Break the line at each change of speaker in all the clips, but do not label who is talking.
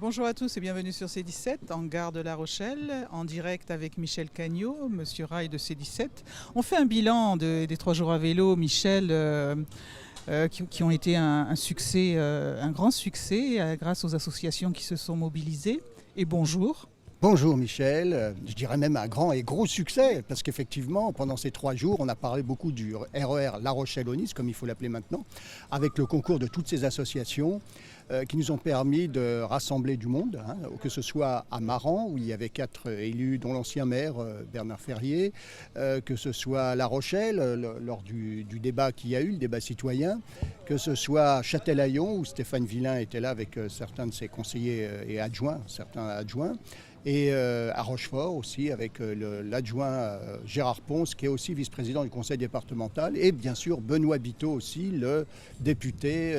Bonjour à tous et bienvenue sur C17 en gare de La Rochelle, en direct avec Michel Cagnot, Monsieur Rail de C17. On fait un bilan des 3 jours à vélo, Michel, qui ont été un succès, un grand succès grâce aux associations qui se sont mobilisées. Et bonjour.
Bonjour Michel, je dirais même un grand et gros succès, parce qu'effectivement, pendant ces 3 jours, on a parlé beaucoup du RER La Rochelle-Nice, comme il faut l'appeler maintenant, avec le concours de toutes ces associations qui nous ont permis de rassembler du monde, que ce soit à Maran, où il y avait 4 élus, dont l'ancien maire Bernard Ferrier, que ce soit à La Rochelle, lors du débat qu'il y a eu, le débat citoyen, que ce soit à Châtelaillon, où Stéphane Villain était là avec certains de ses conseillers et adjoints, certains adjoints, et à Rochefort aussi avec l'adjoint Gérard Ponce qui est aussi vice-président du conseil départemental et bien sûr Benoît Biteau aussi, le député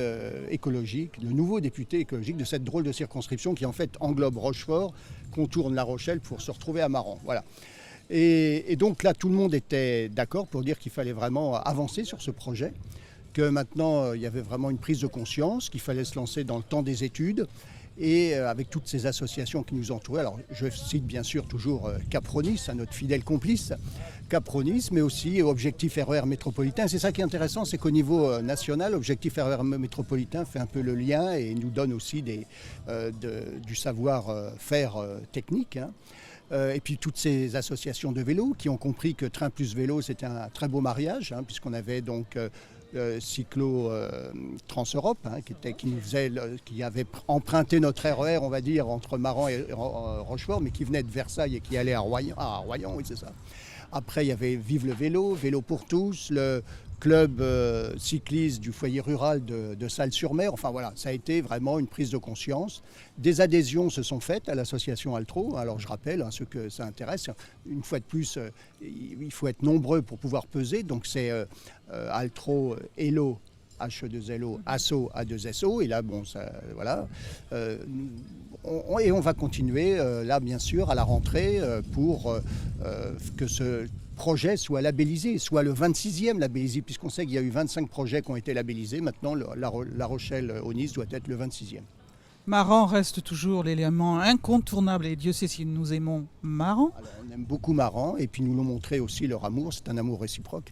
écologique, le nouveau député écologique de cette drôle de circonscription qui en fait englobe Rochefort, contourne La Rochelle pour se retrouver à Maran. Voilà. Et donc là tout le monde était d'accord pour dire qu'il fallait vraiment avancer sur ce projet, que maintenant il y avait vraiment une prise de conscience, qu'il fallait se lancer dans le temps des études. Et avec toutes ces associations qui nous entouraient, alors je cite bien sûr toujours Capronis, notre fidèle complice, Capronis, mais aussi Objectif RER métropolitain. C'est ça qui est intéressant, c'est qu'au niveau national, Objectif RER métropolitain fait un peu le lien et nous donne aussi du savoir-faire technique. Et puis toutes ces associations de vélo qui ont compris que Train plus vélo, c'était un très beau mariage, puisqu'on avait donc Cyclo Trans-Europe, qui avait emprunté notre RER, on va dire, entre Maran et Rochefort, mais qui venait de Versailles et qui allait à Royan. Ah, à Royan, oui, c'est ça. Après, il y avait Vive le vélo, Vélo pour tous, le club cycliste du foyer rural de Salles-sur-Mer. Enfin voilà, ça a été vraiment une prise de conscience. Des adhésions se sont faites à l'association Altro. Alors je rappelle, ceux que ça intéresse, une fois de plus, il faut être nombreux pour pouvoir peser. Donc c'est Altro, Hello, H2LO, ASSO, A2SO. Et là, bon, ça, voilà. Et on va continuer, là, bien sûr, à la rentrée pour que ce projet soit labellisé, soit le 26e labellisé, puisqu'on sait qu'il y a eu 25 projets qui ont été labellisés. Maintenant, La Rochelle-Nice doit être le 26e.
Maran reste toujours l'élément incontournable et Dieu sait si nous aimons Maran.
Alors, on aime beaucoup Maran et puis nous l'ont montré aussi leur amour, c'est un amour réciproque.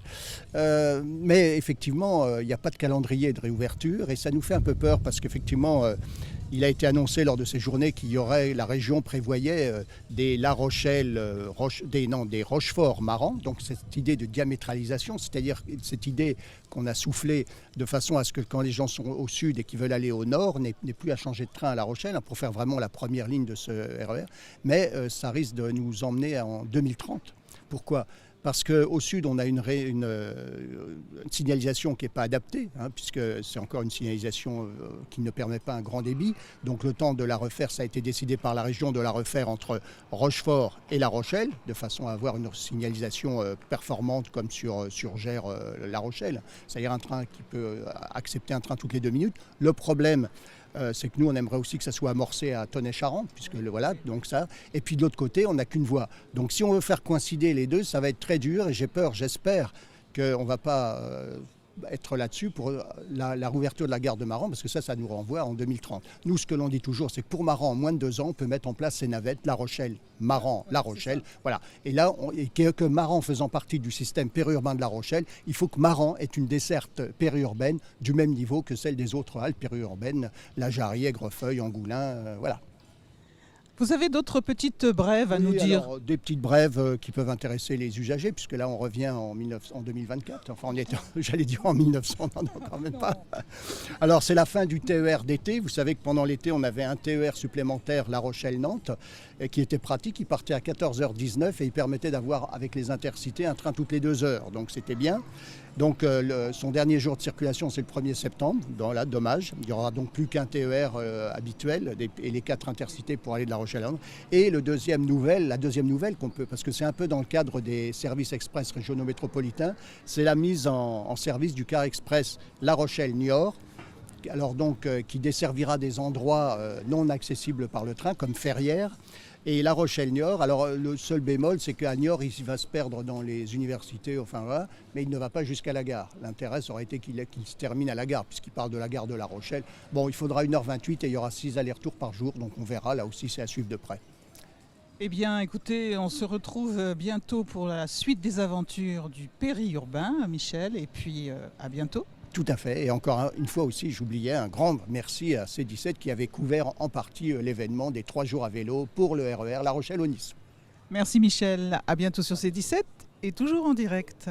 Mais effectivement, il n'y a pas de calendrier de réouverture et ça nous fait un peu peur parce qu'effectivement, il a été annoncé lors de ces journées qu'il y aurait, la région prévoyait des La Rochelle, des Rochefort-Maran, donc cette idée de diamétralisation, c'est-à-dire cette idée qu'on a soufflé de façon à ce que quand les gens sont au sud et qui veulent aller au nord, n'aient plus à changer de train à La Rochelle pour faire vraiment la première ligne de ce RER. Mais ça risque de nous emmener en 2030. Pourquoi ? Parce qu'au sud, on a une signalisation qui n'est pas adaptée, puisque c'est encore une signalisation qui ne permet pas un grand débit. Donc le temps de la refaire, ça a été décidé par la région de la refaire entre Rochefort et La Rochelle, de façon à avoir une signalisation performante comme sur Gers La Rochelle. C'est-à-dire un train qui peut accepter un train toutes les 2 minutes. Le problème, c'est que nous, on aimerait aussi que ça soit amorcé à Tonnet-Charente, puisque voilà, donc ça. Et puis de l'autre côté, on n'a qu'une voie. Donc si on veut faire coïncider les deux, ça va être très dur. Et j'ai peur, j'espère qu'on ne va pas être là-dessus pour la rouverture de la gare de Maran, parce que ça nous renvoie en 2030. Nous, ce que l'on dit toujours, c'est que pour Maran, en moins de 2 ans, on peut mettre en place ces navettes La Rochelle, Maran, La Rochelle. Voilà. Et là, que Maran faisant partie du système périurbain de La Rochelle, il faut que Maran ait une desserte périurbaine du même niveau que celle des autres haltes périurbaines, La Jarrie, Aigrefeuille, Angoulins, voilà.
Vous avez d'autres petites brèves à nous dire?
Alors, des petites brèves qui peuvent intéresser les usagers, puisque là on revient en 2024, enfin on est, j'allais dire en 1900, non, quand même pas. Alors c'est la fin du TER d'été, vous savez que pendant l'été on avait un TER supplémentaire La Rochelle-Nantes, qui était pratique, il partait à 14h19 et il permettait d'avoir avec les intercités un train toutes les 2 heures, donc c'était bien. Donc son dernier jour de circulation c'est le 1er septembre, là, dommage, il n'y aura donc plus qu'un TER habituel et les 4 intercités pour aller de La Rochelle à Nantes. Et la deuxième nouvelle qu'on peut, parce que c'est un peu dans le cadre des services express régionaux métropolitains, c'est la mise en service du car express La Rochelle-Niort, alors donc qui desservira des endroits non accessibles par le train, comme Ferrières et La Rochelle-Niort. Alors le seul bémol, c'est qu'à Niort, il va se perdre dans les universités, enfin voilà, mais il ne va pas jusqu'à la gare. L'intérêt, ça aurait été qu'il se termine à la gare, puisqu'il part de la gare de La Rochelle. Bon, il faudra 1h28 et il y aura 6 allers-retours par jour, donc on verra, là aussi c'est à suivre de près.
Eh bien, écoutez, on se retrouve bientôt pour la suite des aventures du périurbain, Michel, et puis à bientôt.
Tout à fait. Et encore une fois aussi, j'oubliais un grand merci à C17 qui avait couvert en partie l'événement des 3 jours à vélo pour le RER La Rochelle-Nice.
Merci Michel, à bientôt sur C17 et toujours en direct.